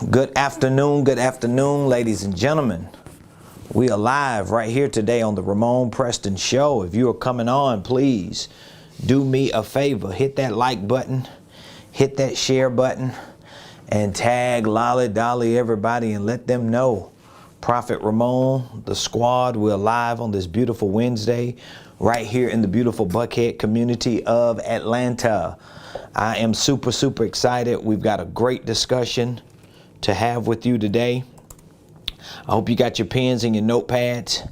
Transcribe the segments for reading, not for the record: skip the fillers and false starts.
Good afternoon, ladies and gentlemen. We are live right here today on the Ramonepreston Show. If you are coming on, please do me a favor. Hit that like button, hit that share button, and tag Lolly Dolly everybody and let them know. Prophet Ramon, the squad, we're live on this beautiful Wednesday right here in the beautiful Buckhead community of Atlanta. I am super excited. We've got a great discussion to have with you today. I hope you got your pens and your notepads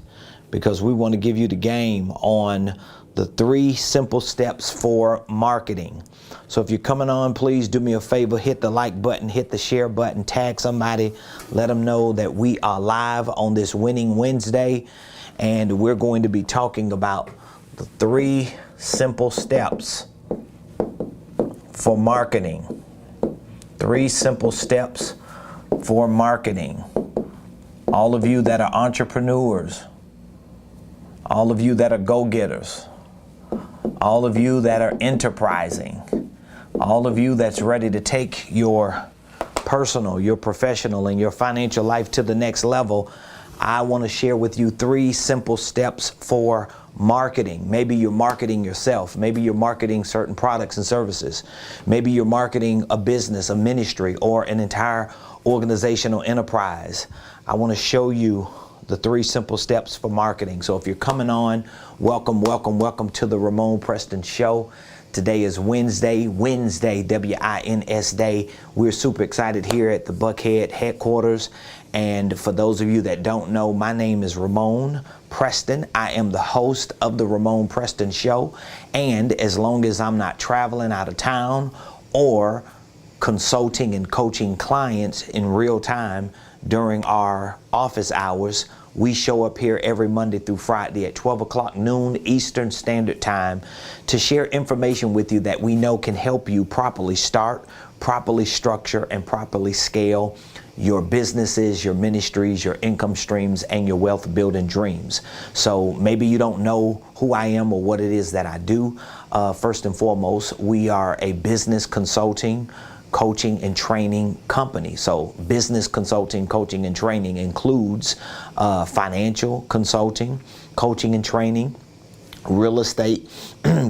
because we want to give you the game on the 3 simple steps for marketing. So if you're coming on, please do me a favor, hit the like button, hit the share button, tag somebody, let them know that we are live on this Winning Wednesday, and we're going to be talking about the 3 simple steps for marketing. 3 simple steps for marketing. All of you that are entrepreneurs, all of you that are go-getters, all of you that are enterprising, all of you that's ready to take your personal, your professional, and your financial life to the next level, I want to share with you 3 simple steps for marketing. Maybe you're marketing yourself. Maybe you're marketing certain products and services. Maybe you're marketing a business, a ministry, or an entire organizational enterprise. I want to show you the 3 simple steps for marketing. So if you're coming on, welcome to the Ramonepreston Show. Today is Wednesday, W-I-N-S Day. We're super excited here at the Buckhead headquarters. And for those of you that don't know, my name is Ramonepreston. I am the host of the Ramonepreston Show. And as long as I'm not traveling out of town or consulting and coaching clients in real time during our office hours, we show up here every Monday through Friday at 12 o'clock noon Eastern Standard Time to share information with you that we know can help you properly start, properly structure, and properly scale your businesses, your ministries, your income streams, and your wealth building dreams. So maybe you don't know who I am or what it is that I do. First and foremost, we are a business consulting, coaching, and training company. So business consulting, coaching, and training includes financial consulting, coaching, and training, real estate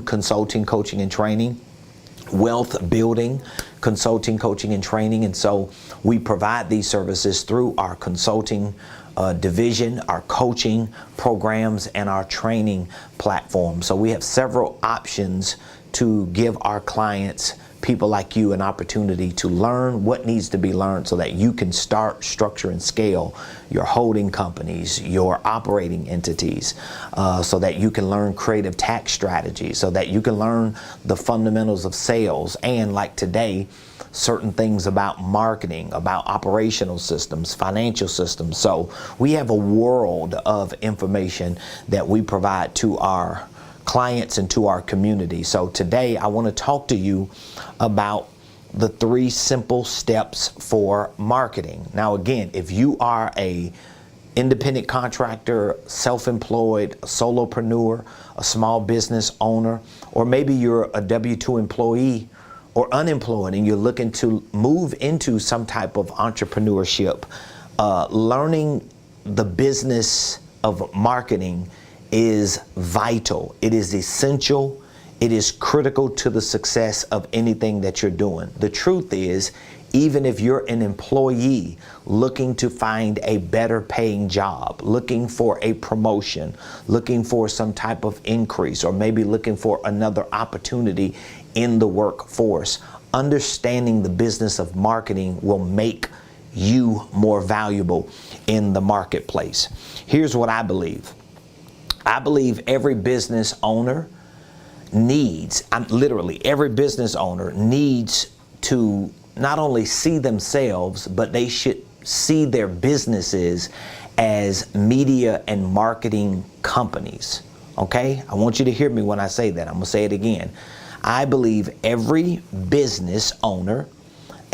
consulting, coaching, and training, wealth building, consulting, coaching, and training. And so we provide these services through our consulting division, our coaching programs, and our training platform. So we have several options to give our clients, people like you, an opportunity to learn what needs to be learned so that you can start, structure, and scale your holding companies, your operating entities, so that you can learn creative tax strategies, so that you can learn the fundamentals of sales, and like today, certain things about marketing, about operational systems, financial systems. So we have a world of information that we provide to our clients and to our community. So today I want to talk to you about the 3 simple steps for marketing. Now again, if you are a independent contractor, self-employed, a solopreneur, a small business owner, or maybe you're a W-2 employee or unemployed and you're looking to move into some type of entrepreneurship, learning the business of marketing is vital. It is essential. It is critical to the success of anything that you're doing. The truth is, even if you're an employee looking to find a better paying job, looking for a promotion, looking for some type of increase, or maybe looking for another opportunity in the workforce, understanding the business of marketing will make you more valuable in the marketplace. Here's what I believe. I believe every business owner needs, every business owner needs to not only see themselves, but they should see their businesses as media and marketing companies. Okay? I want you to hear me when I say that. I'm going to say it again. I believe every business owner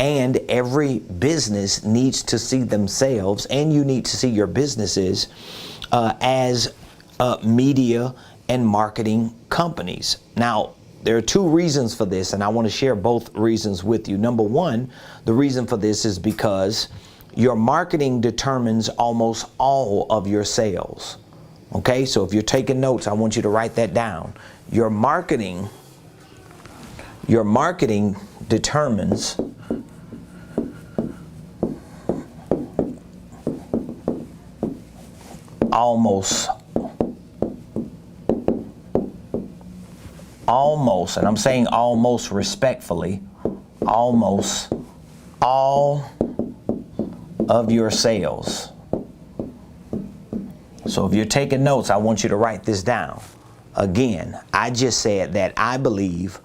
and every business needs to see themselves, and you need to see your businesses as media and marketing companies. Now, There are two reasons for this, and I want to share both reasons with you. Number one, the reason for this is because your marketing determines almost all of your sales. Okay, so if you're taking notes, I want you to write that down. Your marketing determines almost, and I'm saying almost respectfully, almost all of your sales. So if you're taking notes, I want you to write this down. Again, I just said that I believe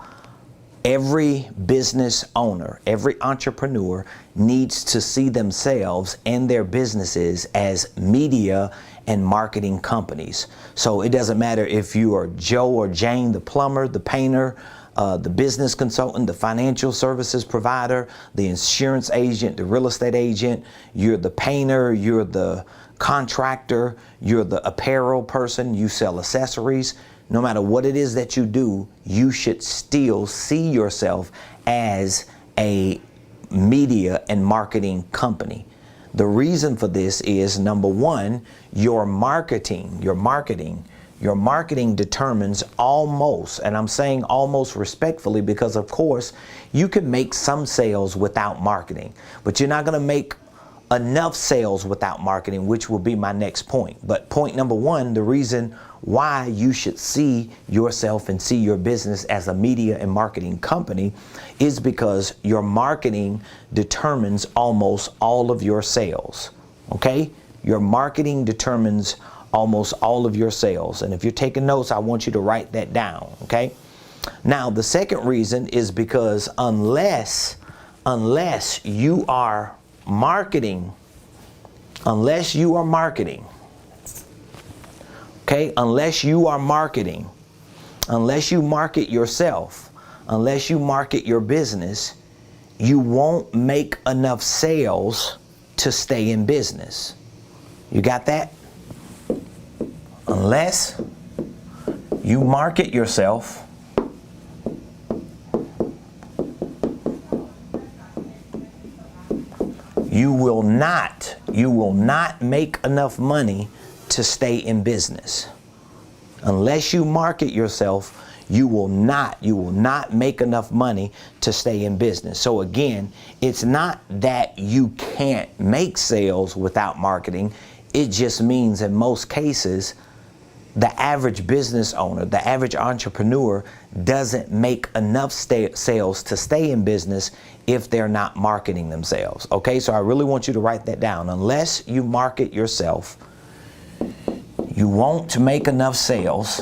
every business owner, every entrepreneur needs to see themselves and their businesses as media and marketing companies. So it doesn't matter if you are Joe or Jane, the plumber, the painter, the business consultant, the financial services provider, the insurance agent, the real estate agent, you're the painter, you're the contractor, you're the apparel person, you sell accessories. No matter what it is that you do, you should still see yourself as a media and marketing company. The reason for this is, number one, your marketing determines almost, and I'm saying almost respectfully because of course you can make some sales without marketing, but you're not going to make enough sales without marketing, which will be my next point. But point number one, the reason why you should see yourself and see your business as a media and marketing company is because your marketing determines almost all of your sales. Okay? Your marketing determines almost all of your sales. And if you're taking notes, I want you to write that down. Okay? Now, the second reason is because unless you are marketing, okay, unless you are marketing, unless you market yourself, unless you market your business, you won't make enough sales to stay in business. You got that? Unless you market yourself, you will not make enough money to stay in business. Unless you market yourself, you will not make enough money to stay in business. So again, it's not that you can't make sales without marketing. It just means in most cases, the average business owner, the average entrepreneur doesn't make enough sales to stay in business if they're not marketing themselves. Okay, so I really want you to write that down. Unless you market yourself, you won't make enough sales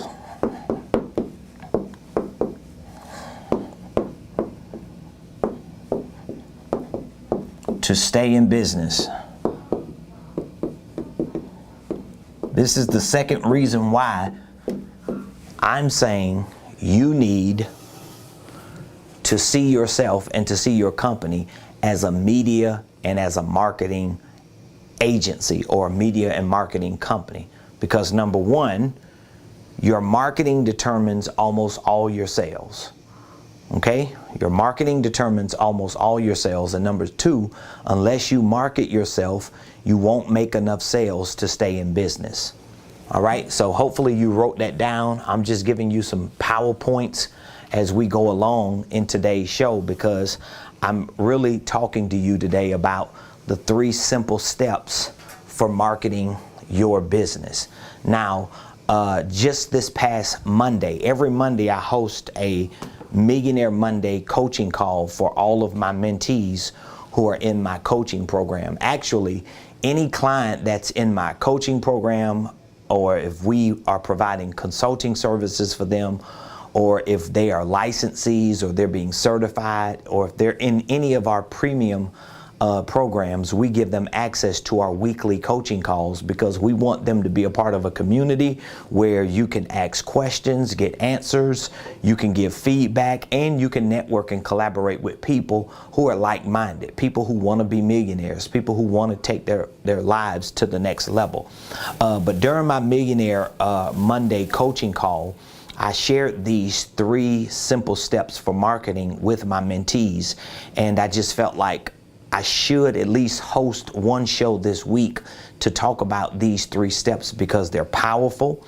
to stay in business. This is the second reason why I'm saying you need to see yourself and to see your company as a media and as a marketing agency or a media and marketing company. Because number one, your marketing determines almost all your sales. Okay? Your marketing determines almost all your sales. And number two, unless you market yourself, you won't make enough sales to stay in business. All right? So hopefully you wrote that down. I'm just giving you some PowerPoints as we go along in today's show, because I'm really talking to you today about the 3 simple steps for marketing your business. Now, just this past Monday, every Monday I host a Millionaire Monday coaching call for all of my mentees who are in my coaching program. Actually, any client that's in my coaching program, or if we are providing consulting services for them, or if they are licensees, or they're being certified, or if they're in any of our premium programs, we give them access to our weekly coaching calls, because we want them to be a part of a community where you can ask questions, get answers, you can give feedback, and you can network and collaborate with people who are like-minded, people who want to be millionaires, people who want to take their lives to the next level. But during my Millionaire Monday coaching call, I shared these 3 simple steps for marketing with my mentees, and I just felt like I should at least host one show this week to talk about these 3 steps because they're powerful,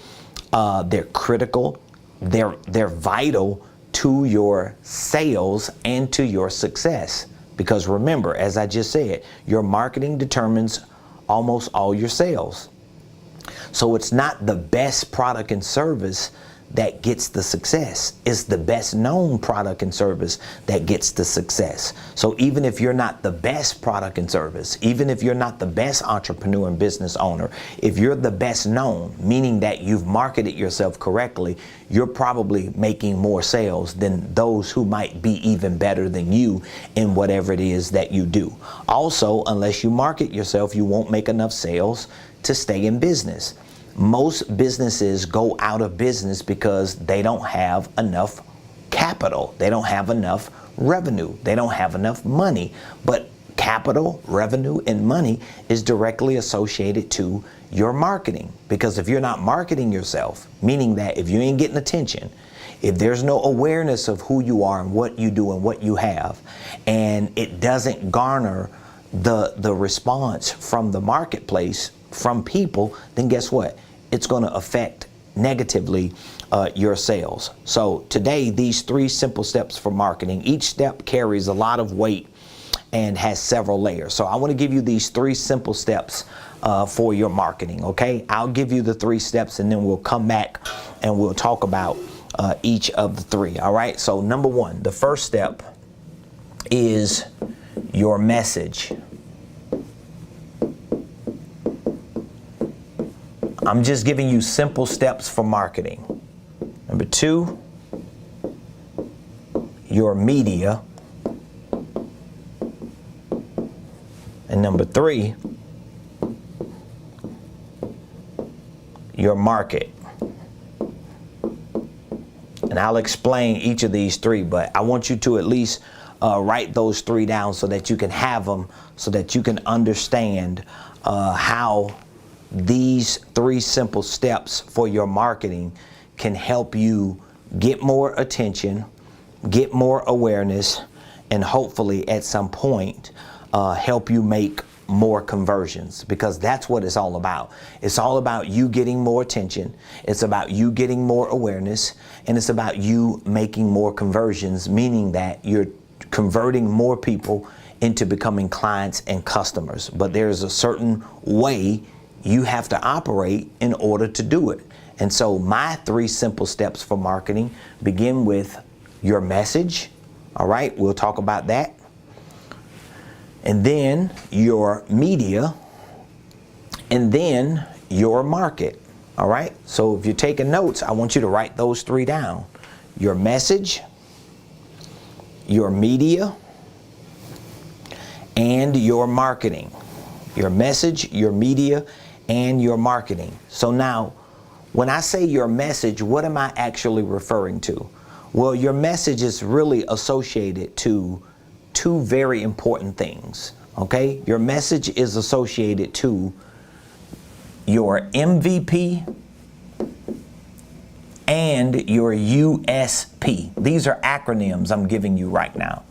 they're critical, they're vital to your sales and to your success. Because remember, as I just said, your marketing determines almost all your sales. So it's not the best product and service that gets the success. It's the best known product and service that gets the success. So even if you're not the best product and service, even if you're not the best entrepreneur and business owner, if you're the best known, meaning that you've marketed yourself correctly, you're probably making more sales than those who might be even better than you in whatever it is that you do. Also, unless you market yourself, you won't make enough sales to stay in business. Most businesses go out of business because they don't have enough capital. They don't have enough revenue. They don't have enough money. But capital, revenue, and money is directly associated to your marketing. Because if you're not marketing yourself, meaning that if you ain't getting attention, if there's no awareness of who you are and what you do and what you have, and it doesn't garner the response from the marketplace, from people, then guess what? It's going to affect negatively your sales. So today, these 3 simple steps for marketing, each step carries a lot of weight and has several layers. So I want to give you these 3 simple steps for your marketing, okay? I'll give you the 3 steps and then we'll come back and we'll talk about each of the 3, all right? So number 1, the first step is your message. I'm just giving you simple steps for marketing. Number 2, your media. And number 3, your market. And I'll explain each of these 3, but I want you to at least write those 3 down so that you can have them, so that you can understand how these 3 simple steps for your marketing can help you get more attention, get more awareness, and hopefully at some point help you make more conversions, because that's what it's all about. It's all about you getting more attention. It's about you getting more awareness, and it's about you making more conversions, meaning that you're converting more people into becoming clients and customers. But there's a certain way you have to operate in order to do it. And so my 3 simple steps for marketing begin with your message. All right, we'll talk about that. And then your media, and then your market. All right, so if you're taking notes, I want you to write those 3 down. Your message, your media, and your marketing. Your message, your media, and your marketing. So now, when I say your message, what am I actually referring to? Well, your message is really associated to 2 very important things, okay? Your message is associated to your MVP and your USP. These are acronyms I'm giving you right now.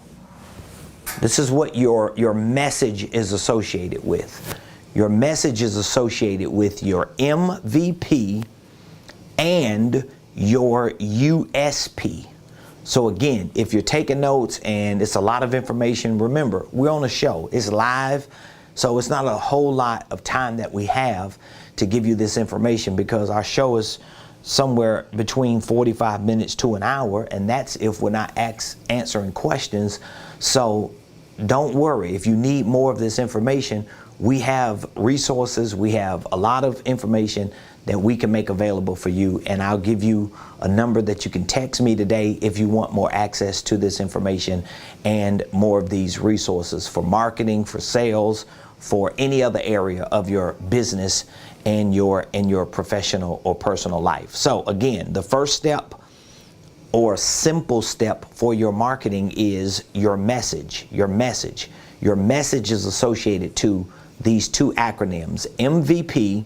This is what your message is associated with. Your message is associated with your MVP and your USP. So again, if you're taking notes and it's a lot of information, remember, we're on a show. It's live, so it's not a whole lot of time that we have to give you this information, because our show is somewhere between 45 minutes to an hour, and that's if we're not answering questions. So don't worry. If you need more of this information, we have resources. We have a lot of information that we can make available for you. And I'll give you a number that you can text me today if you want more access to this information and more of these resources for marketing, for sales, for any other area of your business and your professional or personal life. So again, the first step or simple step for your marketing is your message. Your message. Your message is associated to these 2 acronyms, MVP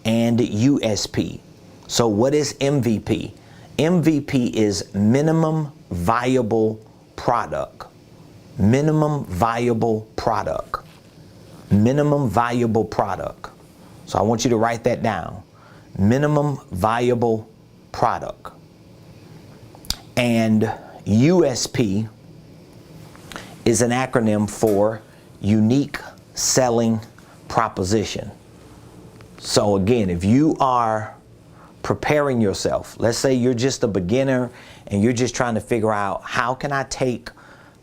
and USP. So what is MVP? MVP is minimum viable product. Minimum viable product. Minimum viable product. So I want you to write that down. Minimum viable product. And USP is an acronym for unique selling proposition. So again, if you are preparing yourself, let's say you're just a beginner and you're just trying to figure out, how can I take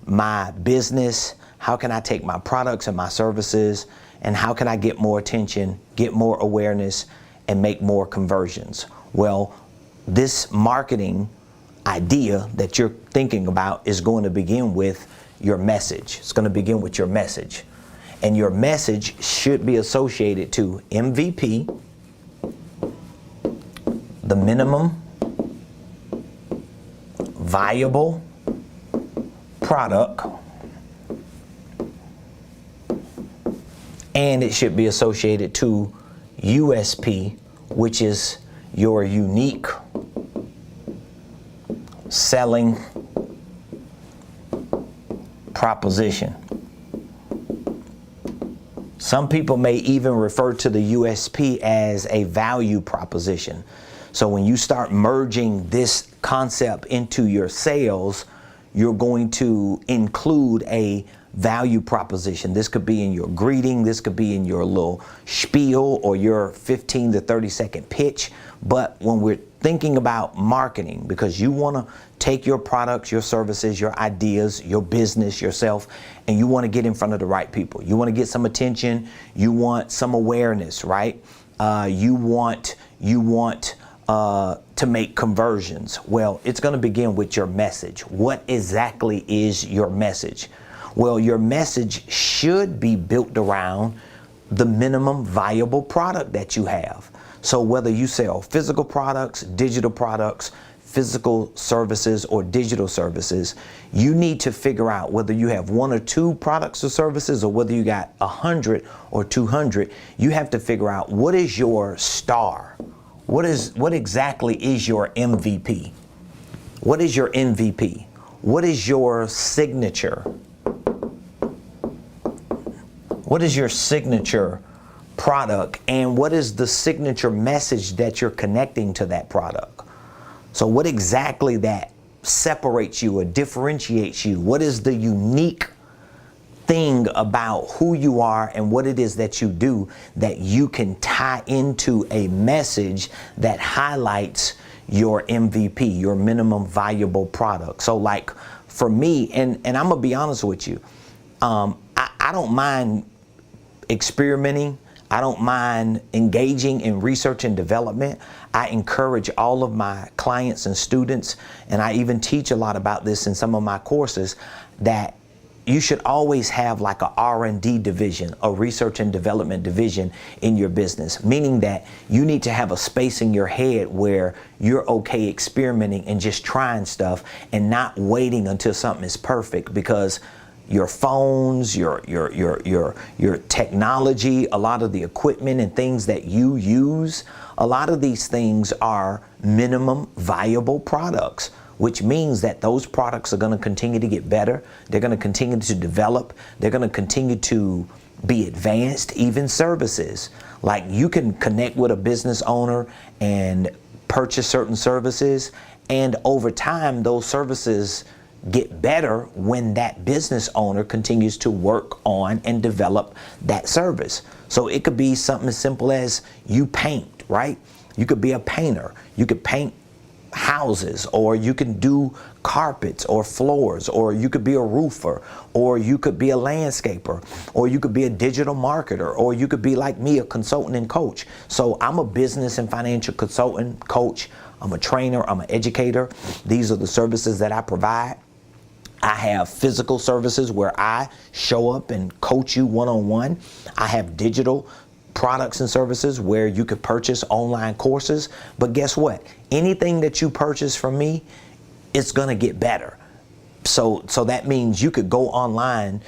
my business, how can I take my products and my services, and how can I get more attention, get more awareness, and make more conversions? Well, this marketing idea that you're thinking about is going to begin with your message. It's going to begin with your message. And your message should be associated to MVP, the minimum viable product, and it should be associated to USP, which is your unique selling proposition. Some people may even refer to the USP as a value proposition. So when you start merging this concept into your sales, you're going to include a value proposition. This could be in your greeting, this could be in your little spiel or your 15 to 30 second pitch. But when we're thinking about marketing, because you want to take your products, your services, your ideas, your business, yourself, and you want to get in front of the right people. You want to get some attention. You want some awareness, right? You want to make conversions. Well, it's going to begin with your message. What exactly is your message? Well, your message should be built around the minimum viable product that you have. So whether you sell physical products, digital products, physical services, or digital services, you need to figure out whether you have 1 or 2 products or services, or whether you got 100 or 200. You have to figure out, what is your star? What exactly is your MVP? What is your MVP? What is your signature? What is your signature product, and what is the signature message that you're connecting to that product? So what exactly that separates you or differentiates you? What is the unique thing about who you are and what it is that you do that you can tie into a message that highlights your MVP, your minimum viable product? So like for me, and I'm gonna be honest with you, I don't mind experimenting. I don't mind engaging in research and development. I encourage all of my clients and students, and I even teach a lot about this in some of my courses, that you should always have like a R&D division, a research and development division in your business, meaning that you need to have a space in your head where you're okay experimenting and just trying stuff and not waiting until something is perfect, because your phones, your technology, a lot of the equipment and things that you use, a lot of these things are minimum viable products, which means that those products are going to continue to get better. They're going to continue to develop. They're going to continue to be advanced. Even services, like you can connect with a business owner and purchase certain services, and over time those services get better when that business owner continues to work on and develop that service. So it could be something as simple as you paint, right? You could be a painter. You could paint houses, or you can do carpets or floors, or you could be a roofer, or you could be a landscaper, or you could be a digital marketer, or you could be like me, a consultant and coach. So I'm a business and financial consultant, coach. I'm a trainer. I'm an educator. These are the services that I provide. I have physical services where I show up and coach you one-on-one. I have digital products and services where you could purchase online courses. But guess what? Anything that you purchase from me, it's going to get better. So that means you could go online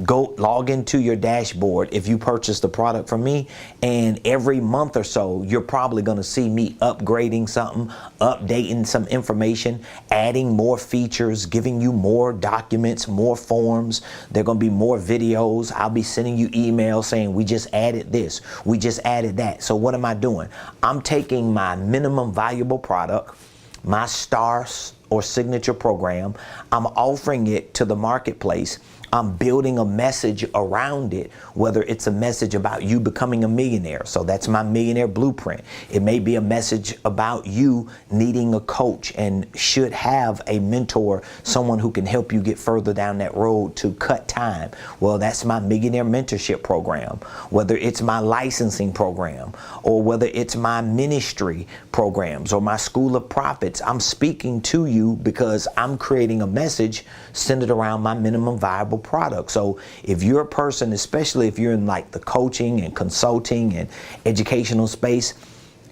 go log into your dashboard if you purchase the product from me, and every month or so you're probably going to see me upgrading something, updating some information, adding more features, giving you more documents, more forms. There are going to be more videos. I'll be sending you emails saying we just added this, we just added that. So what am I doing? I'm taking my minimum valuable product, my stars or signature program, I'm offering it to the marketplace. I'm building a message around it, whether it's a message about you becoming a millionaire. So that's my millionaire blueprint. It may be a message about you needing a coach and should have a mentor, someone who can help you get further down that road to cut time. Well, that's my millionaire mentorship program. Whether it's my licensing program or whether it's my ministry programs or my school of prophets, I'm speaking to you because I'm creating a message centered around my minimum viable product. So if you're a person, especially if you're in like the coaching and consulting and educational space,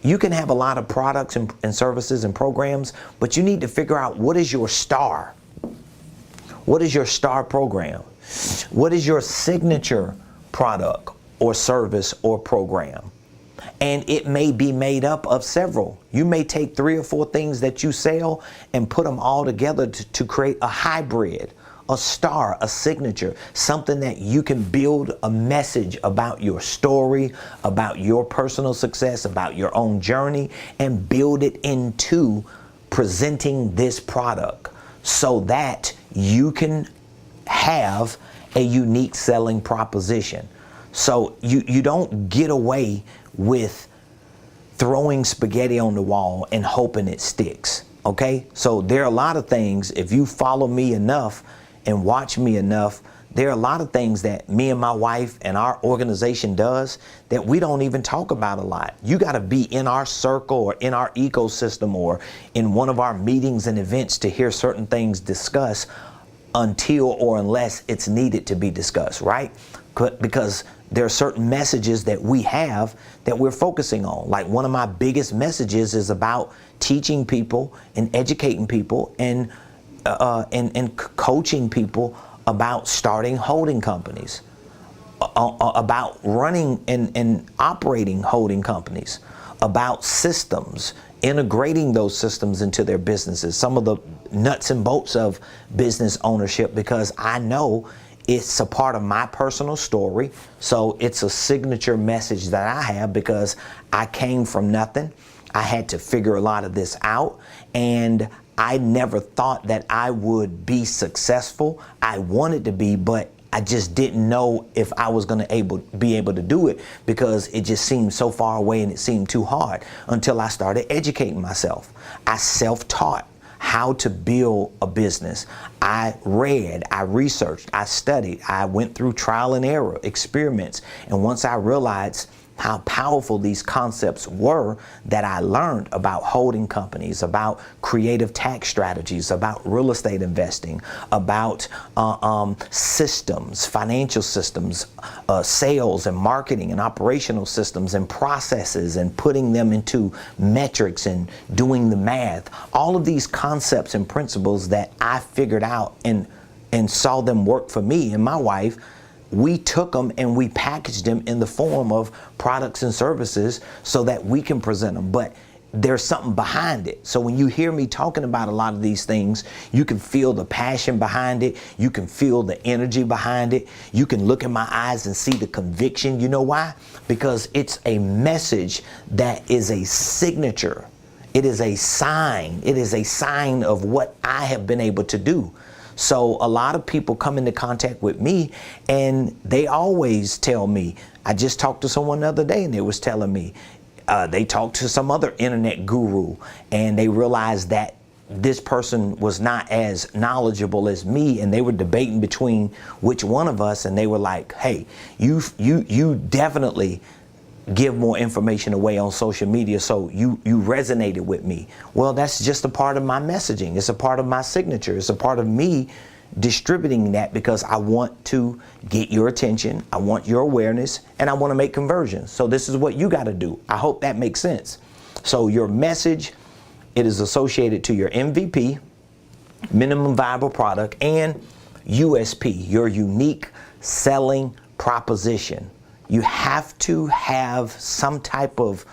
you can have a lot of products and services and programs, but you need to figure out what is your star. What is your star program? What is your signature product or service or program? And it may be made up of several. You may take 3 or 4 things that you sell and put them all together to create a hybrid, a star, a signature, something that you can build a message about your story, about your personal success, about your own journey, and build it into presenting this product so that you can have a unique selling proposition. So you don't get away with throwing spaghetti on the wall and hoping it sticks. Okay? So there are a lot of things, if you follow me enough and watch me enough, there are a lot of things that me and my wife and our organization does that we don't even talk about a lot. You got to be in our circle or in our ecosystem or in one of our meetings and events to hear certain things discussed until or unless it's needed to be discussed, right? Because there are certain messages that we have that we're focusing on. Like one of my biggest messages is about teaching people and educating people and coaching people about starting holding companies, about running and operating holding companies, about systems, integrating those systems into their businesses, some of the nuts and bolts of business ownership, because I know it's a part of my personal story. So it's a signature message that I have because I came from nothing. I had to figure a lot of this out, and I never thought that I would be successful. I wanted to be, but I just didn't know if I was going to be able to do it because it just seemed so far away and it seemed too hard until I started educating myself. I self-taught how to build a business. I read, I researched, I studied, I went through trial and error experiments. And once I realized how powerful these concepts were that I learned about holding companies, about creative tax strategies, about real estate investing, about systems, financial systems, sales and marketing and operational systems and processes and putting them into metrics and doing the math. All of these concepts and principles that I figured out and saw them work for me and my wife, we took them and we packaged them in the form of products and services so that we can present them. But there's something behind it. So when you hear me talking about a lot of these things, you can feel the passion behind it. You can feel the energy behind it. You can look in my eyes and see the conviction. You know why? Because it's a message that is a signature. It is a sign. It is a sign of what I have been able to do. So a lot of people come into contact with me and they always tell me, I just talked to someone the other day and they was telling me, they talked to some other internet guru and they realized that this person was not as knowledgeable as me, and they were debating between which one of us, and they were like, hey, you definitely give more information away on social media, so you resonated with me. Well, that's just a part of my messaging. It's a part of my signature. It's a part of me distributing that because I want to get your attention, I want your awareness, and I want to make conversions. So this is what you got to do. I hope that makes sense. So your message, it is associated to your MVP, minimum viable product, and USP, your unique selling proposition. You have to have some type of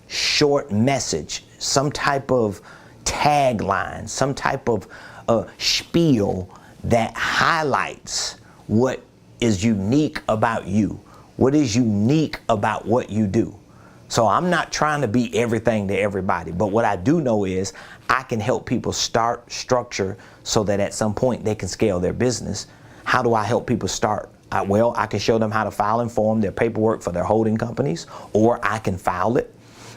short message, some type of tagline, some type of spiel that highlights what is unique about you, what is unique about what you do. So I'm not trying to be everything to everybody, but what I do know is I can help people start, structure, so that at some point they can scale their business. How do I help people start? Well, I can show them how to file and form their paperwork for their holding companies, or I can file it.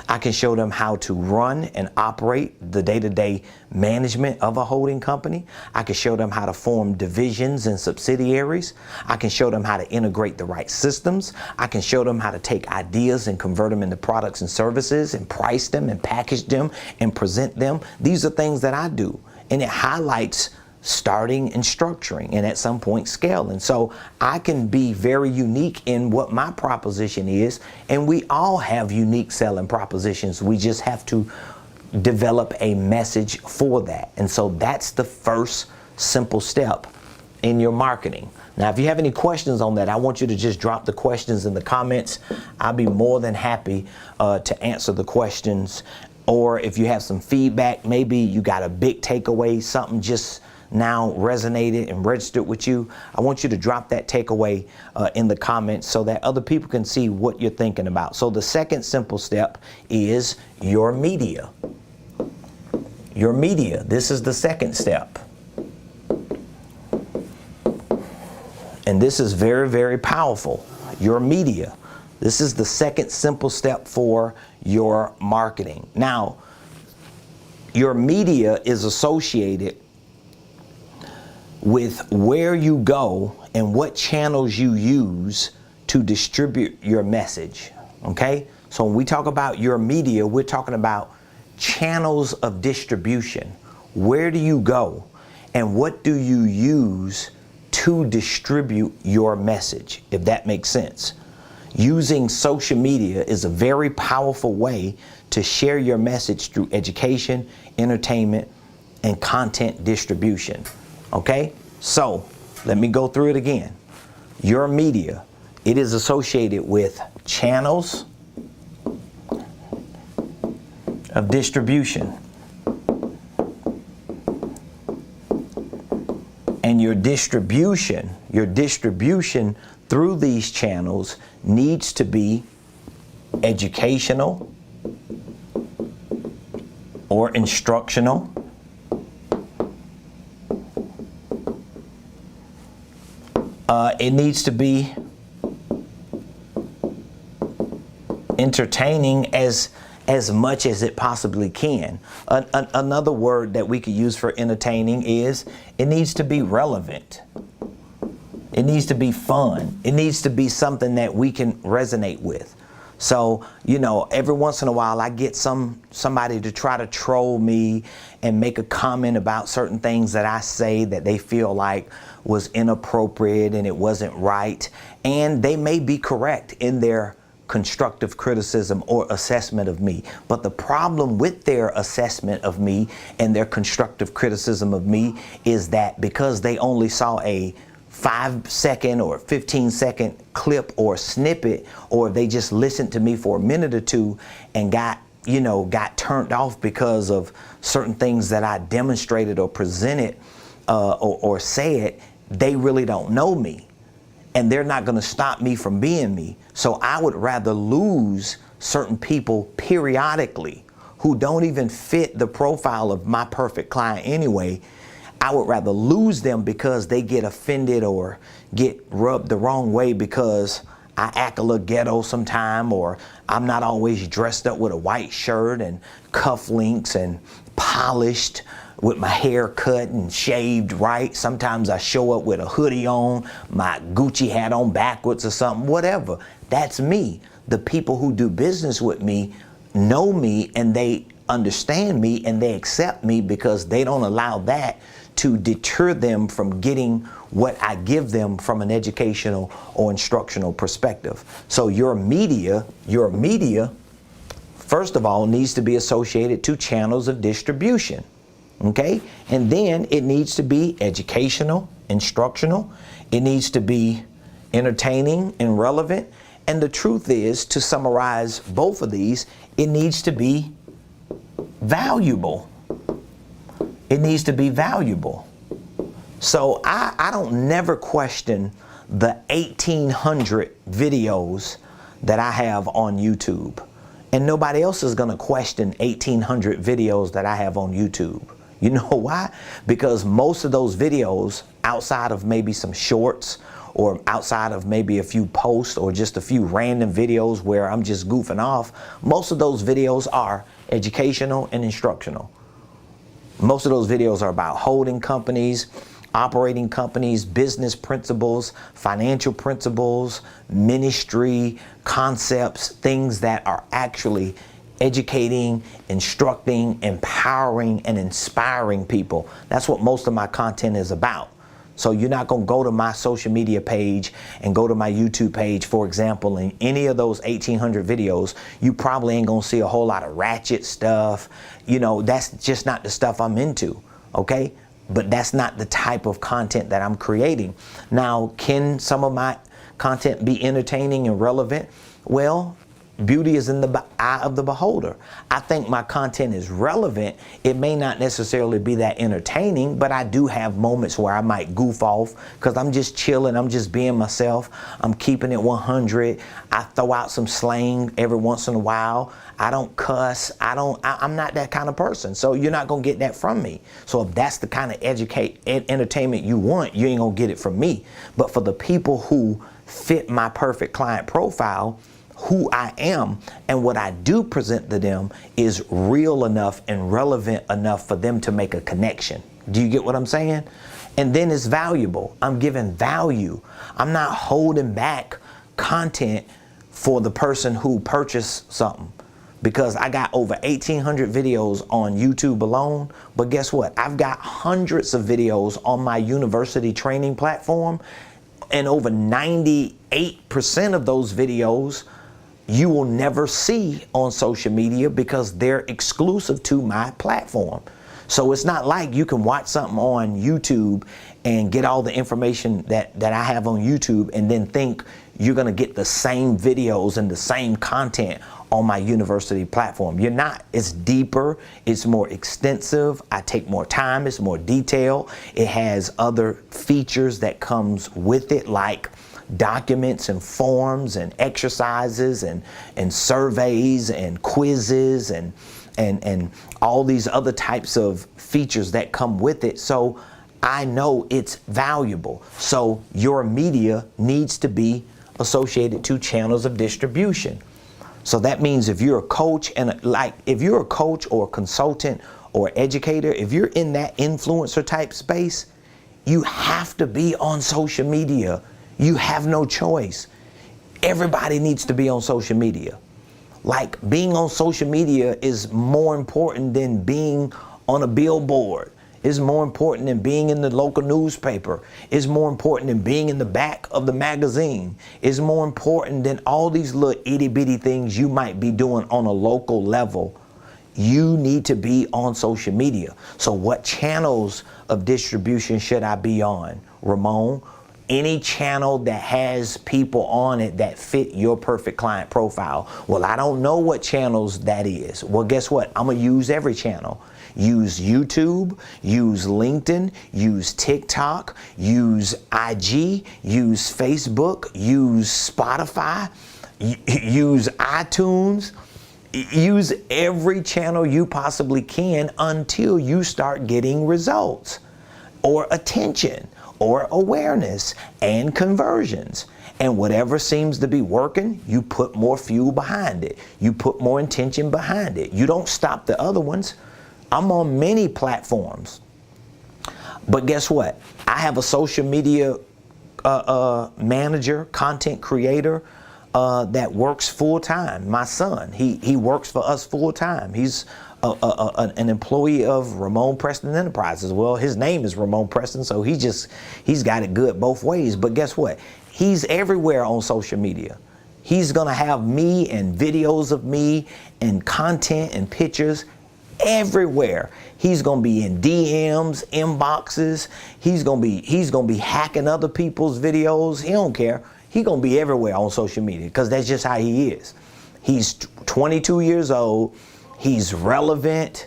I can show them how to run and operate the day-to-day management of a holding company. I can show them how to form divisions and subsidiaries. I can show them how to integrate the right systems. I can show them how to take ideas and convert them into products and services and price them and package them and present them. These are things that I do, and it highlights starting and structuring and at some point scaling. So I can be very unique in what my proposition is, and we all have unique selling propositions. We just have to develop a message for that. And so that's the first simple step in your marketing. Now, if you have any questions on that, I want you to just drop the questions in the comments. I'll be more than happy to answer the questions. Or if you have some feedback, maybe you got a big takeaway, something just now resonated and registered with you, I want you to drop that takeaway in the comments so that other people can see what you're thinking about. So the second simple step is your media. Your media. This is the second step. And this is very, very powerful. Your media. This is the second simple step for your marketing. Now, your media is associated with where you go and what channels you use to distribute your message. Okay? So when we talk about your media, we're talking about channels of distribution. Where do you go and what do you use to distribute your message, if that makes sense? Using social media is a very powerful way to share your message through education, entertainment, and content distribution. Okay, so let me go through it again. Your media, it is associated with channels of distribution. And your distribution through these channels needs to be educational or instructional. It needs to be entertaining as much as it possibly can. Another word that we could use for entertaining is it needs to be relevant. It needs to be fun. It needs to be something that we can resonate with. So, you know, every once in a while I get somebody to try to troll me and make a comment about certain things that I say that they feel like was inappropriate and it wasn't right. And they may be correct in their constructive criticism or assessment of me. But the problem with their assessment of me and their constructive criticism of me is that because they only saw a 5-second or 15-second clip or snippet, or they just listened to me for a minute or two and got turned off because of certain things that I demonstrated or presented or said, they really don't know me. And they're not going to stop me from being me. So I would rather lose certain people periodically who don't even fit the profile of my perfect client anyway. I would rather lose them because they get offended or get rubbed the wrong way because I act a little ghetto sometime, or I'm not always dressed up with a white shirt and cufflinks and polished with my hair cut and shaved right. Sometimes I show up with a hoodie on, my Gucci hat on backwards or something, whatever. That's me. The people who do business with me know me and they understand me and they accept me because they don't allow that to deter them from getting what I give them from an educational or instructional perspective. So your media, first of all, needs to be associated to channels of distribution. Okay? And then it needs to be educational, instructional. It needs to be entertaining and relevant. And the truth is, to summarize both of these, it needs to be valuable. It needs to be valuable. So I don't never question the 1,800 videos that I have on YouTube. And nobody else is going to question 1,800 videos that I have on YouTube. You know why? Because most of those videos, outside of maybe some shorts, or outside of maybe a few posts or just a few random videos where I'm just goofing off, most of those videos are educational and instructional. Most of those videos are about holding companies, operating companies, business principles, financial principles, ministry, concepts, things that are actually educating, instructing, empowering, and inspiring people. That's what most of my content is about. So you're not going to go to my social media page and go to my YouTube page, for example, in any of those 1,800 videos, you probably ain't going to see a whole lot of ratchet stuff. You know, that's just not the stuff I'm into, okay? But that's not the type of content that I'm creating. Now, can some of my content be entertaining and relevant? Well, beauty is in the eye of the beholder. I think my content is relevant. It may not necessarily be that entertaining, but I do have moments where I might goof off because I'm just chilling. I'm just being myself. I'm keeping it 100. I throw out some slang every once in a while. I don't cuss. I'm not that kind of person. So you're not going to get that from me. So if that's the kind of entertainment you want, you ain't going to get it from me. But for the people who fit my perfect client profile, who I am and what I do present to them is real enough and relevant enough for them to make a connection. Do you get what I'm saying? And then it's valuable. I'm giving value. I'm not holding back content for the person who purchased something, because I got over 1,800 videos on YouTube alone. But guess what? I've got hundreds of videos on my university training platform, and over 98% of those videos you will never see on social media because they're exclusive to my platform. So it's not like you can watch something on YouTube and get all the information that I have on YouTube and then think you're going to get the same videos and the same content on my university platform. You're not. It's deeper. It's more extensive. I take more time. It's more detailed. It has other features that comes with it, like documents and forms and exercises and surveys and quizzes and all these other types of features that come with it. So I know it's valuable. So your media needs to be associated to channels of distribution. So that means if you're a coach if you're a coach or a consultant or educator, if you're in that influencer type space, you have to be on social media. You have no choice. Everybody needs to be on social media. Like, being on social media is more important than being on a billboard. It's more important than being in the local newspaper. It's more important than being in the back of the magazine. It's more important than all these little itty bitty things you might be doing on a local level. You need to be on social media. So what channels of distribution should I be on, Ramon? Any channel that has people on it that fit your perfect client profile. Well, I don't know what channels that is. Well, guess what? I'm going to use every channel. Use YouTube, use LinkedIn, use TikTok, use IG, use Facebook, use Spotify, use iTunes. Use every channel you possibly can until you start getting results or attention or awareness and conversions. And whatever seems to be working, you put more fuel behind it. You put more intention behind it. You don't stop the other ones. I'm on many platforms. But guess what? I have a social media manager, content creator that works full time. My son, he works for us full time. He's an employee of Ramonepreston Enterprises. Well, his name is Ramonepreston, so he's got it good both ways. But guess what? He's everywhere on social media. He's gonna have me and videos of me and content and pictures everywhere. He's gonna be in DMs, inboxes. He's gonna be hacking other people's videos. He don't care. He gonna be everywhere on social media because that's just how he is. He's 22 years old. He's relevant.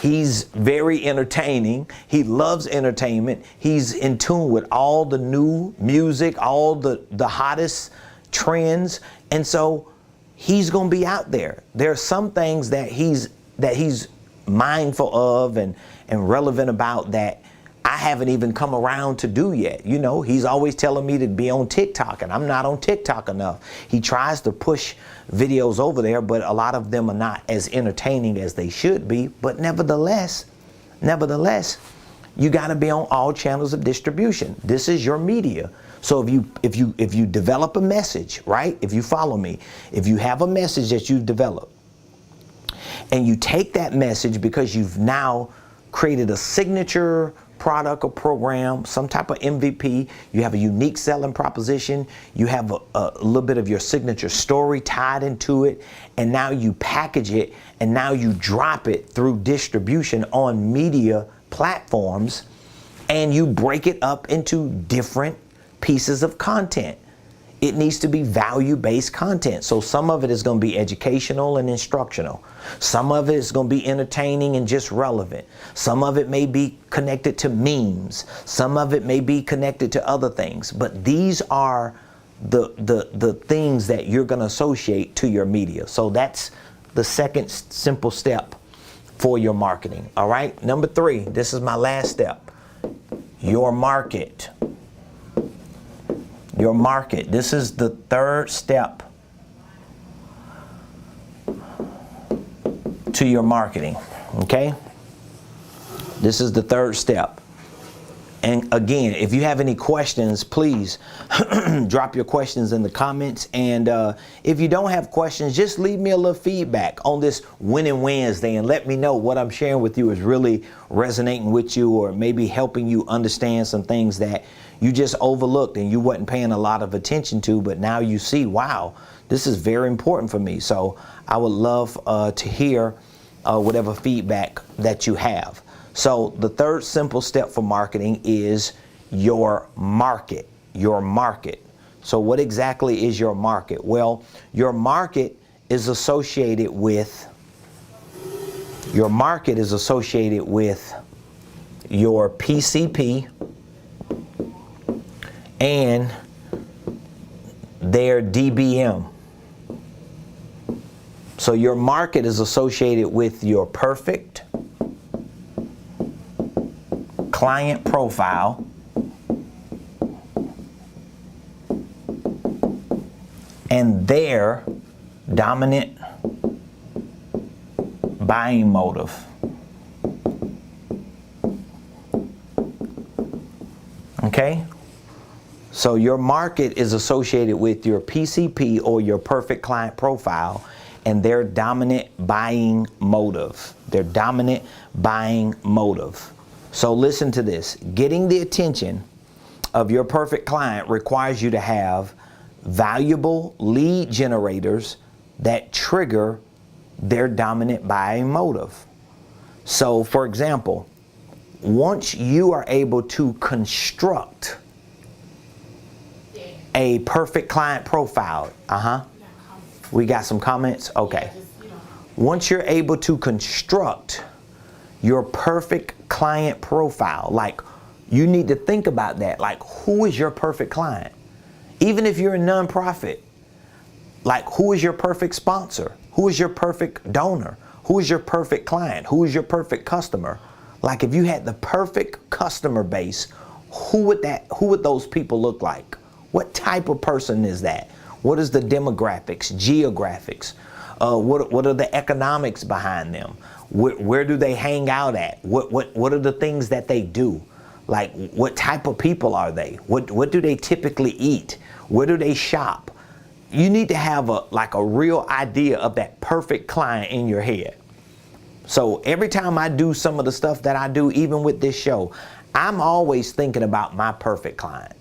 He's very entertaining. He loves entertainment. He's in tune with all the new music, all the hottest trends. And so he's going to be out there. There are some things that he's mindful of and relevant about that I haven't even come around to do yet. You know, he's always telling me to be on TikTok, and I'm not on TikTok enough. He tries to push videos over there, but a lot of them are not as entertaining as they should be. But nevertheless, you got to be on all channels of distribution. This is your media. So if you develop a message, right? If you follow me, if you have a message that you've developed, and you take that message because you've now created a signature product or program, some type of MVP, you have a unique selling proposition, you have a little bit of your signature story tied into it, and now you package it, and now you drop it through distribution on media platforms, and you break it up into different pieces of content. It needs to be value-based content. So some of it is going to be educational and instructional. Some of it is going to be entertaining and just relevant. Some of it may be connected to memes. Some of it may be connected to other things. But these are the things that you're going to associate to your media. So that's the second simple step for your marketing. All right. Number 3, this is my last step. Your market. Your market. This is the third step to your marketing. Okay? This is the third step. And again, if you have any questions, please drop your questions in the comments. And if you don't have questions, just leave me a little feedback on this Winning Wednesday and let me know what I'm sharing with you is really resonating with you, or maybe helping you understand some things that you just overlooked and you wasn't paying a lot of attention to, but now you see, wow, this is very important for me. So I would love to hear whatever feedback that you have. So the third simple step for marketing is your market. Your market. So what exactly is your market? Well, your market is associated with your PCP and their DBM. So your market is associated with your perfect client profile and their dominant buying motive. Okay? So your market is associated with your PCP or your perfect client profile and their dominant buying motive. Their dominant buying motive. So listen to this. Getting the attention of your perfect client requires you to have valuable lead generators that trigger their dominant buying motive. So for example, once you are able to construct a perfect client profile, we got some comments? Okay. Once you're able to construct your perfect client profile, like, you need to think about that. Like, who is your perfect client? Even if you're a nonprofit, like, who is your perfect sponsor? Who is your perfect donor? Who is your perfect client? Who is your perfect customer? Like, if you had the perfect customer base, who would those people look like? What type of person is that? What is the demographics, geographics? What are the economics behind them? Where do they hang out at? What are the things that they do? Like, what type of people are they? What do they typically eat? Where do they shop? You need to have a real idea of that perfect client in your head. So every time I do some of the stuff that I do, even with this show, I'm always thinking about my perfect client.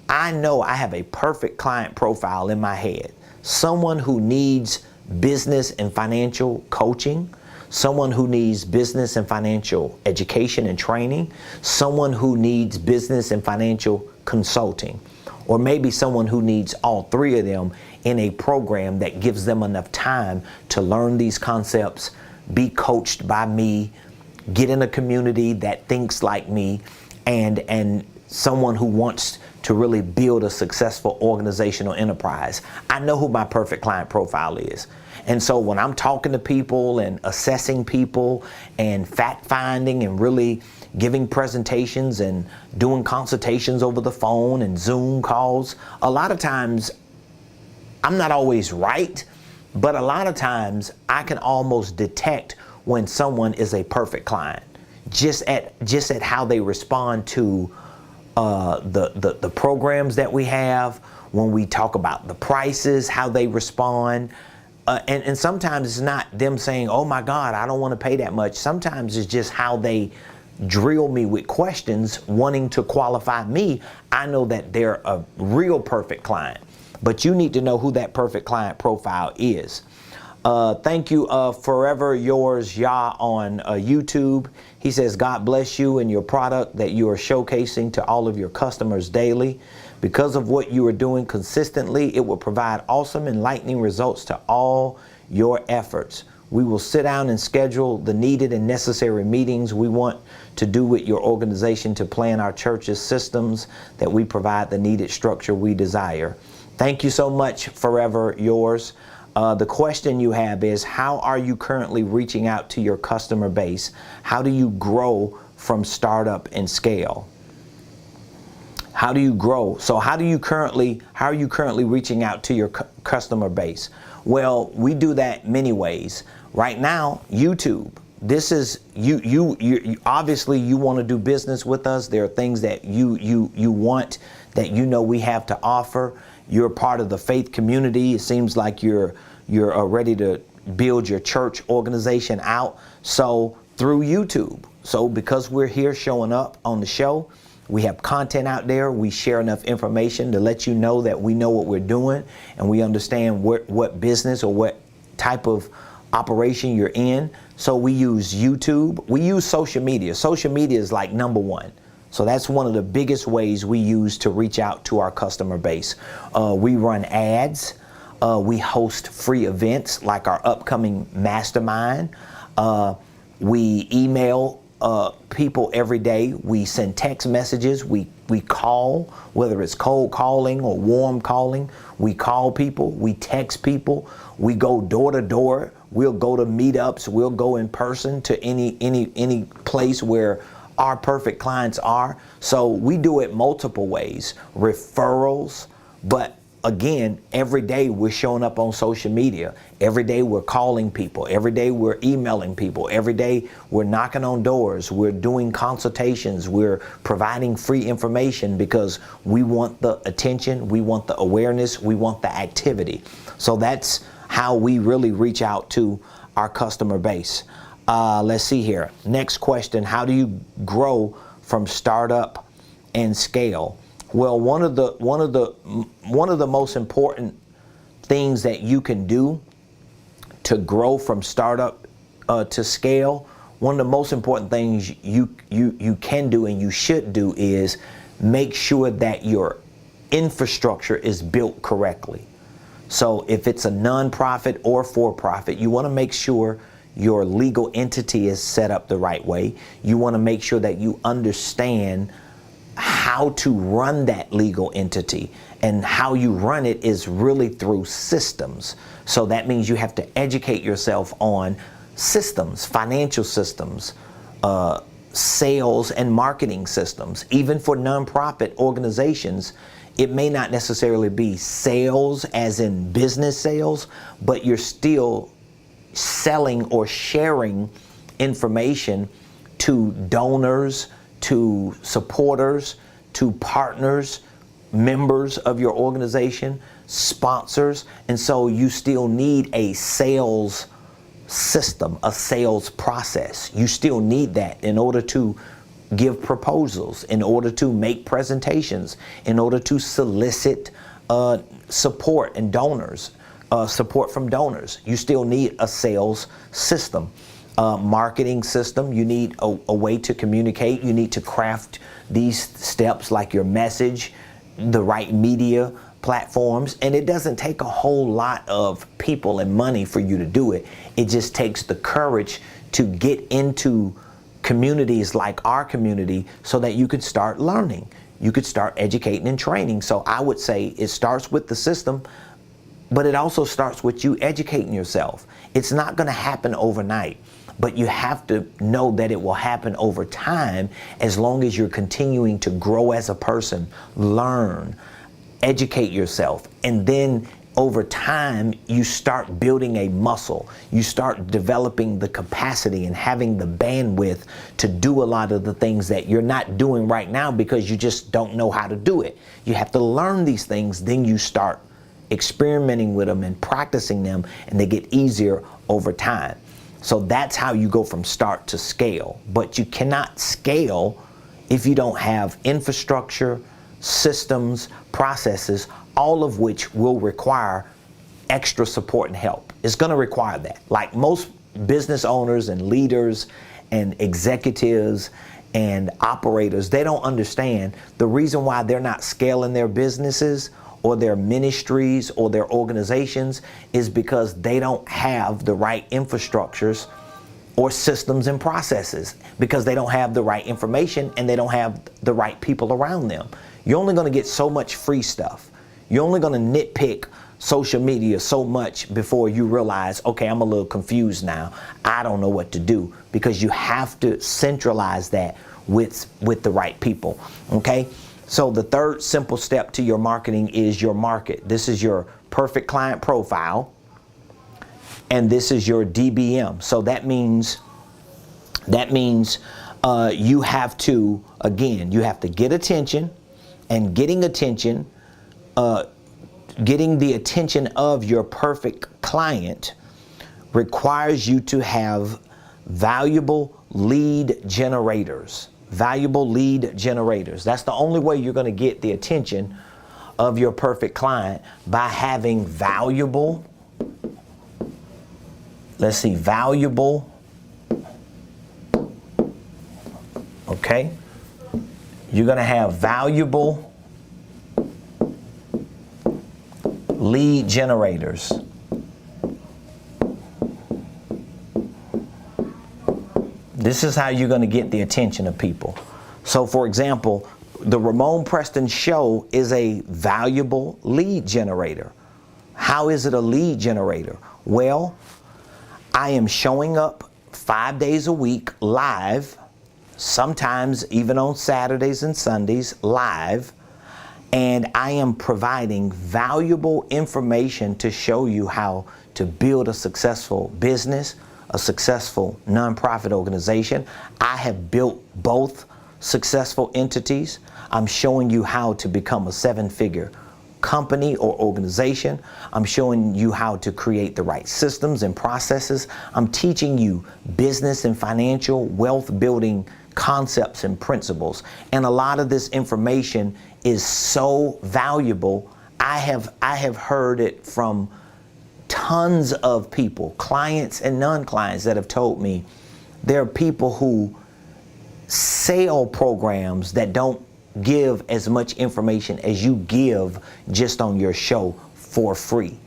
I know I have a perfect client profile in my head. Someone who needs business and financial coaching, someone who needs business and financial education and training, someone who needs business and financial consulting, or maybe someone who needs all three of them in a program that gives them enough time to learn these concepts, be coached by me, get in a community that thinks like me, and someone who wants to really build a successful organizational enterprise. I know who my perfect client profile is. And so when I'm talking to people and assessing people and fact finding and really giving presentations and doing consultations over the phone and Zoom calls, a lot of times I'm not always right, but a lot of times I can almost detect when someone is a perfect client just at how they respond to the programs that we have, when we talk about the prices, how they respond. And sometimes it's not them saying, oh my God, I don't want to pay that much. Sometimes it's just how they drill me with questions wanting to qualify me. I know that they're a real perfect client, but you need to know who that perfect client profile is. Thank you, Forever Yours Yah on YouTube. He says, God bless you and your product that you are showcasing to all of your customers daily. Because of what you are doing consistently, it will provide awesome, enlightening results to all your efforts. We will sit down and schedule the needed and necessary meetings we want to do with your organization to plan our church's systems that we provide the needed structure we desire. Thank you so much, Forever Yours. The question you have is, how are you currently reaching out to your customer base? How do you grow from startup and scale? How do you grow? So how are you currently reaching out to your customer base? Well, we do that many ways. Right now, YouTube. This is you obviously you want to do business with us. There are things that you want that you know we have to offer. You're part of the faith community. It seems like you're ready to build your church organization out. So through YouTube. So because we're here showing up on the show, we have content out there. We share enough information to let you know that we know what we're doing and we understand what business or what type of operation you're in. So we use YouTube. We use social media. Social media is like number one. So that's one of the biggest ways we use to reach out to our customer base. We run ads. We host free events like our upcoming mastermind. We email people every day. We send text messages. We call, whether it's cold calling or warm calling. We call people. We text people. We go door to door. We'll go to meetups. We'll go in person to any place where our perfect clients are. So we do it multiple ways. Referrals, but again, every day we're showing up on social media. Every day we're calling people. Every day we're emailing people. Every day we're knocking on doors. We're doing consultations. We're providing free information because we want the attention. We want the awareness. We want the activity. So that's how we really reach out to our customer base. Let's see here. Next question. How do you grow from startup and scale? Well, one of the most important things that you can do to grow from startup to scale, one of the most important things you can do and you should do is make sure that your infrastructure is built correctly. So if it's a nonprofit or for-profit, you want to make sure your legal entity is set up the right way. You want to make sure that you understand how to run that legal entity, and how you run it is really through systems. So that means you have to educate yourself on systems, financial systems, sales and marketing systems. Even for nonprofit organizations, it may not necessarily be sales as in business sales, but you're still selling or sharing information to donors, to supporters, to partners, members of your organization, sponsors. And so you still need a sales system, a sales process. You still need that in order to give proposals, in order to make presentations, in order to solicit support and donors, support from donors. You still need a sales system. Marketing system, you need a way to communicate. You need to craft these steps like your message, the right media platforms, and it doesn't take a whole lot of people and money for you to do it. It just takes the courage to get into communities like our community so that you could start learning. You could start educating and training. So I would say it starts with the system, but it also starts with you educating yourself. It's not going to happen overnight, but you have to know that it will happen over time as long as you're continuing to grow as a person, learn, educate yourself, and then over time you start building a muscle. You start developing the capacity and having the bandwidth to do a lot of the things that you're not doing right now because you just don't know how to do it. You have to learn these things, then you start experimenting with them and practicing them, and they get easier over time. So that's how you go from start to scale. But you cannot scale if you don't have infrastructure, systems, processes, all of which will require extra support and help. It's going to require that. Like most business owners and leaders and executives and operators, they don't understand the reason why they're not scaling their businesses or their ministries or their organizations is because they don't have the right infrastructures or systems and processes, because they don't have the right information and they don't have the right people around them. You're only going to get so much free stuff. You're only going to nitpick social media so much before you realize, okay, I'm a little confused now. I don't know what to do, because you have to centralize that with the right people. Okay. So the third simple step to your marketing is your market. This is your perfect client profile, and this is your DBM. So that means you have to, again, you have to get attention, and getting attention, getting the attention of your perfect client requires you to have valuable lead generators. Valuable lead generators. That's the only way you're going to get the attention of your perfect client, by having valuable, valuable, okay? You're going to have valuable lead generators. This is how you're going to get the attention of people. So for example, the Ramonepreston Show is a valuable lead generator. How is it a lead generator? Well, I am showing up 5 days a week live, sometimes even on Saturdays and Sundays live, and I am providing valuable information to show you how to build a successful business, a successful nonprofit organization. I have built both successful entities. I'm showing you how to become a 7-figure company or organization. I'm showing you how to create the right systems and processes. I'm teaching you business and financial wealth building concepts and principles. And a lot of this information is so valuable. I have heard it from tons of people, clients and non-clients, that have told me there are people who sell programs that don't give as much information as you give just on your show for free.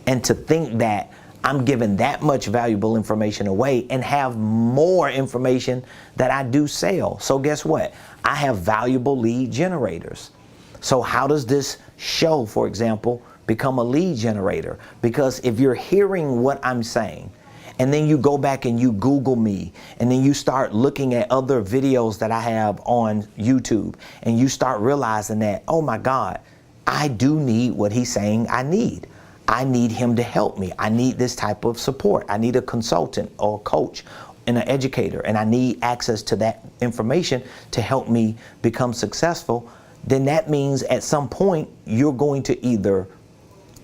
And to think that I'm giving that much valuable information away and have more information that I do sell. So guess what? I have valuable lead generators. So how does this show, for example, become a lead generator? Because if you're hearing what I'm saying, and then you go back and you Google me, and then you start looking at other videos that I have on YouTube, and you start realizing that, oh my God, I do need what he's saying I need. I need him to help me. I need this type of support. I need a consultant or a coach and an educator, and I need access to that information to help me become successful. Then that means at some point you're going to either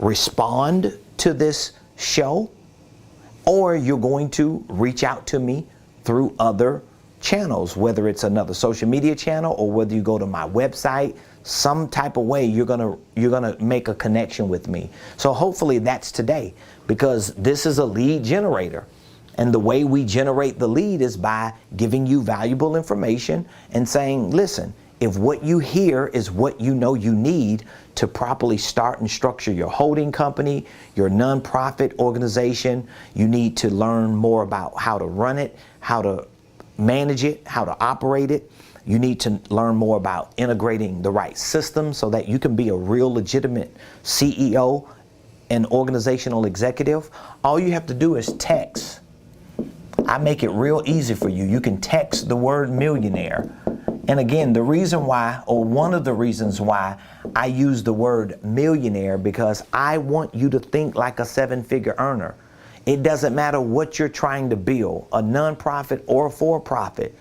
respond to this show, or you're going to reach out to me through other channels, whether it's another social media channel or whether you go to my website. Some type of way you're gonna make a connection with me. So hopefully that's today, because this is a lead generator. And the way we generate the lead is by giving you valuable information and saying, listen, If what you hear is what you know you need to properly start and structure your holding company, your nonprofit organization, you need to learn more about how to run it, how to manage it, how to operate it. You need to learn more about integrating the right systems so that you can be a real legitimate CEO and organizational executive. All you have to do is text. I make it real easy for you. You can text the word millionaire. And again, the reason why, or one of the reasons why I use the word millionaire, because I want you to think like a seven-figure earner. It doesn't matter what you're trying to build, a nonprofit or a for-profit.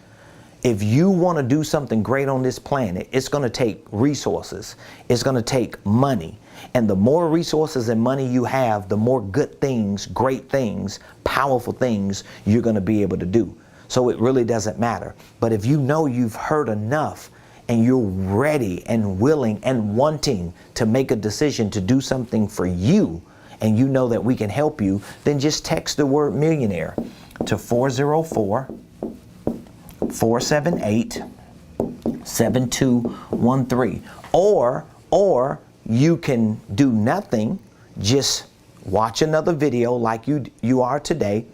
If you want to do something great on this planet, it's going to take resources. It's going to take money. And the more resources and money you have, the more good things, great things, powerful things you're going to be able to do. So it really doesn't matter. But if you know you've heard enough and you're ready and willing and wanting to make a decision to do something for you, and you know that we can help you, then just text the word millionaire to 404-478-7213. Or you can do nothing, just watch another video like you are today,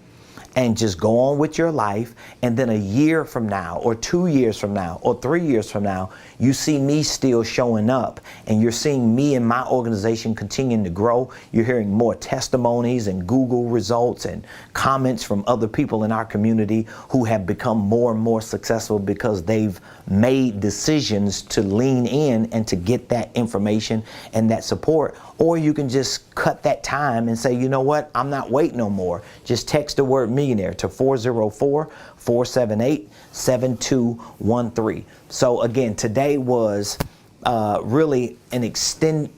and just go on with your life. And then a year from now, or 2 years from now, or 3 years from now, you see me still showing up, and you're seeing me and my organization continuing to grow. You're hearing more testimonies and Google results and comments from other people in our community who have become more and more successful because they've made decisions to lean in and to get that information and that support. Or you can just cut that time and say, you know what, I'm not waiting no more. Just text the word millionaire to 404-478-7213. So again, today was really an extension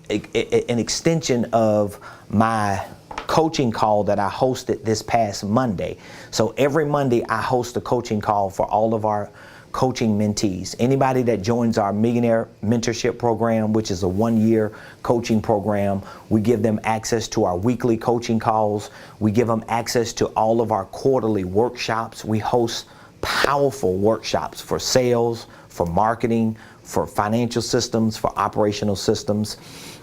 of my coaching call that I hosted this past Monday. So every Monday I host a coaching call for all of our coaching mentees. Anybody that joins our Millionaire Mentorship program, which is a 1-year coaching program, we give them access to our weekly coaching calls. We give them access to all of our quarterly workshops. We host powerful workshops for sales, for marketing, for financial systems, for operational systems.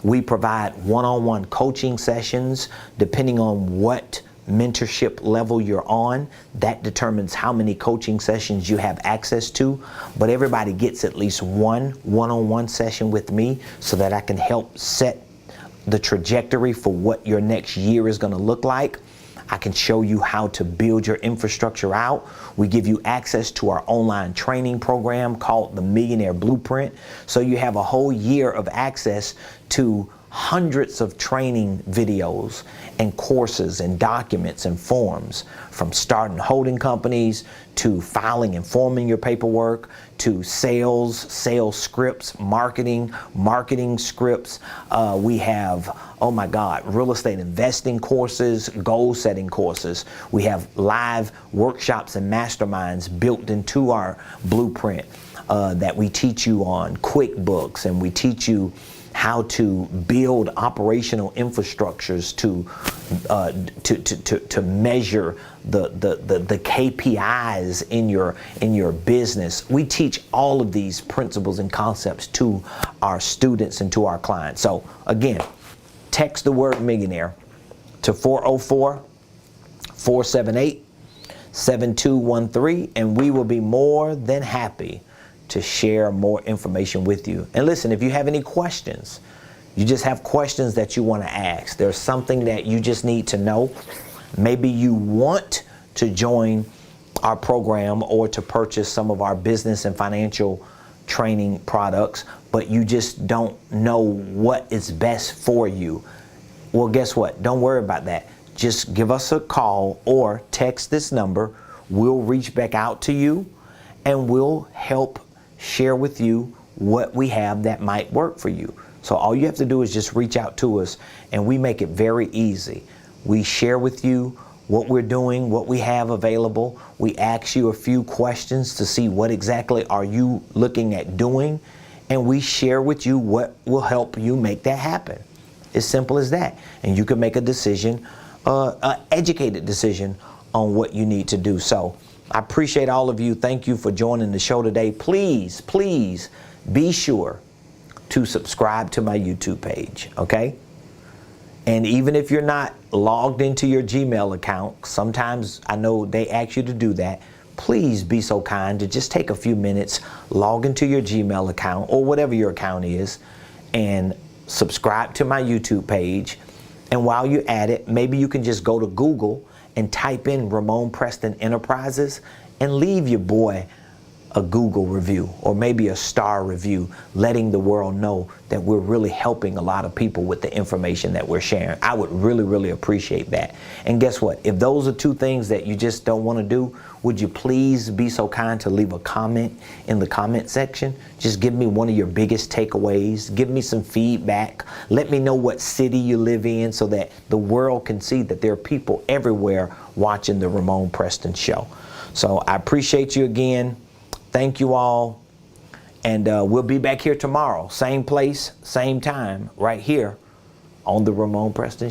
We provide one-on-one coaching sessions depending on what mentorship level you're on. That determines how many coaching sessions you have access to, but everybody gets at least one-on-one session with me so that I can help set the trajectory for what your next year is going to look like. I can show you how to build your infrastructure out. We give you access to our online training program called the Millionaire Blueprint. So you have a whole year of access to hundreds of training videos and courses and documents and forms, from starting holding companies to filing and forming your paperwork to sales scripts, marketing scripts. We have, oh my God, real estate investing courses, goal setting courses. We have live workshops and masterminds built into our blueprint that we teach you on QuickBooks, and we teach you how to build operational infrastructures to measure the KPIs in your business. We teach all of these principles and concepts to our students and to our clients. So again, text the word millionaire to 404-478-7213, and we will be more than happy to share more information with you. And listen, if you have any questions, you just have questions that you want to ask, there's something that you just need to know, maybe you want to join our program or to purchase some of our business and financial training products, but you just don't know what is best for you. Well, guess what? Don't worry about that. Just give us a call or text this number. We'll reach back out to you and we'll help share with you what we have that might work for you. So all you have to do is just reach out to us, and we make it very easy. We share with you what we're doing, what we have available. We ask you a few questions to see what exactly are you looking at doing, and we share with you what will help you make that happen. As simple as that. And you can make a decision, an educated decision on what you need to do. So I appreciate all of you. Thank you for joining the show today. Please be sure to subscribe to my YouTube page, okay? And even if you're not logged into your Gmail account, sometimes I know they ask you to do that, please be so kind to just take a few minutes, log into your Gmail account or whatever your account is, and subscribe to my YouTube page. And while you're at it, maybe you can just go to Google and type in Ramone Preston Enterprises and leave your boy a Google review or maybe a star review, letting the world know that we're really helping a lot of people with the information that we're sharing. I would really, really appreciate that. And guess what? If those are two things that you just don't want to do, would you please be so kind to leave a comment in the comment section? Just give me one of your biggest takeaways. Give me some feedback. Let me know what city you live in so that the world can see that there are people everywhere watching the Ramone Preston Show. So I appreciate you again. Thank you all, and we'll be back here tomorrow, same place, same time, right here on the Ramone Preston Show.